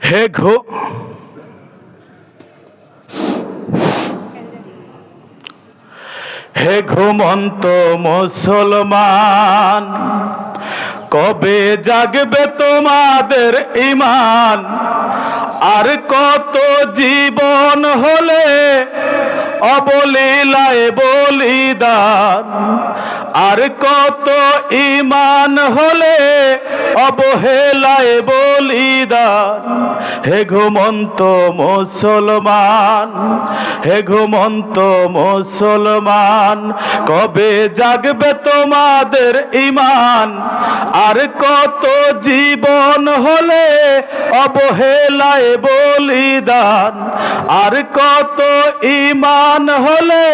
হে ঘো হে ঘুমন্ত মুসলমান, কবে জাগবে তোমাদের ঈমান? আর কত জীবন হলে অবলীলায় বলিদান, আর কত ঈমান হলে অবহেলায় বলিদান। হে ঘুমন্ত মুসলমান, হে ঘুমন্ত মুসলমান, কবে জাগবে তোমাদের ঈমান? আর কত জীবন হলে অবহেলায় বলিদান, আর কত ঈমান হলে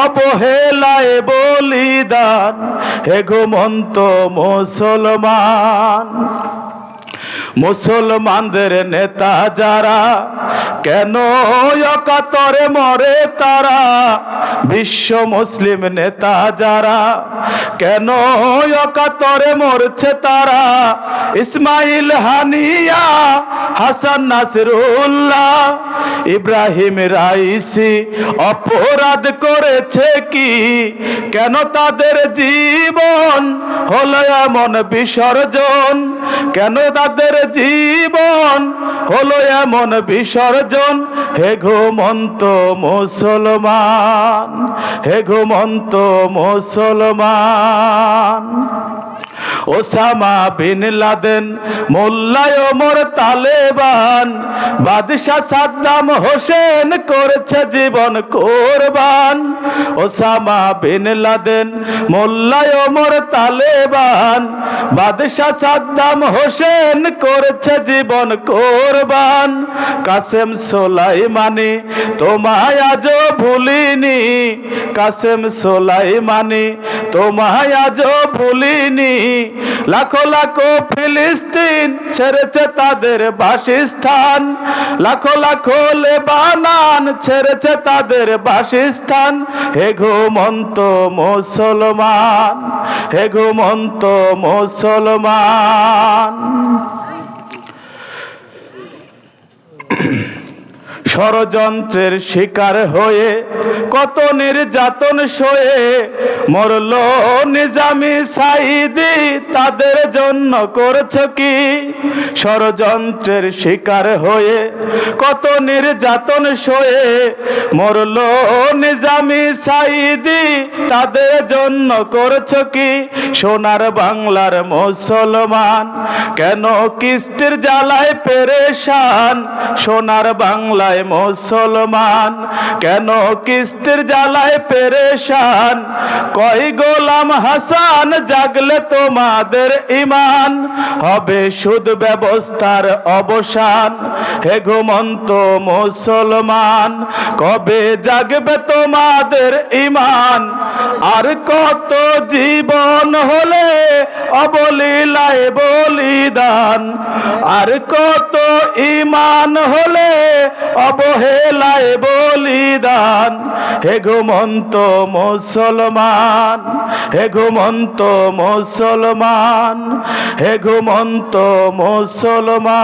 অবহেলায় বলিদান। হে ঘুমন্ত মুসলমান, মুসলমানদের নেতা যারা, কেন অকাতরে মরে তারা? বিশ্ব মুসলিম নেতা যারা, কেন অকাতরে মরছে তারা? ইসমাইল হানিয়া, হাসান নাসরুল্লাহ, ইব্রাহিম রাইসি অপরাধ করেছে কি? কেন তাদের জীবন হলো এমন বিসর্জন? কেন তাদের জীবন হলো এমন বিসর্জন? হে ঘুমন্ত মুসলমান, হে ঘুমন্ত মুসলমান, ওসামা বিন লাদেন, মোল্লা ওমর তালেবান, বাদশাহ সাদ্দাম হোসেন করেছে জীবন কোরবান। ওসামা বিন লাদেন, মোল্লা ওমর তালেবান, বাদশাহ সাদ্দাম হোসেন করেছে জীবন কোরবান। কাসেম সোলাইমানি তোমায় আজও ভুলিনি, কাসেম সোলাইমানি তোমায় আজও ভুলিনি। লাখো লাখো ফিলিস্তিন ছেড়েছে তাদের বাসস্থান, লাখো লাখো লেবানন ছেড়েছে তাদের বাসস্থান। হে ঘুমন্ত মুসলমান, হে ঘুমন্ত মুসলমান, ষড়যন্ত্রের শিকার হয়ে কত নির্যাতন সয়ে মরল নিজামি সাইদি, তাদের জন্য করছো কি? ষড়যন্ত্রের শিকার হয়ে কত নির্যাতন সয়ে মরল নিজামি সাইদি, তাদের জন্য করছো কি? সোনার বাংলার মুসলমান কেন কিস্তির জ্বালায় পেরেশান? সোনার বাংলায় মুসলমান কেন কিস্তির জ্বালায় পেরেশান? কই গোলাম হাসান জাগলে তোমাদের ঈমান, হবে সুদ ব্যবস্থার অবসান। হে ঘুমন্ত মুসলমান, কবে জাগবে তোমাদের ঈমান? আর কত জীবন হলে অবলীলায় বলিদান, আর কত ঈমান হলে অবহেলায় বলিদান। হে ঘুমন্ত মুসলমান, হে ঘুমন্ত মুসলমান, হে ঘুমন্ত মুসলমান।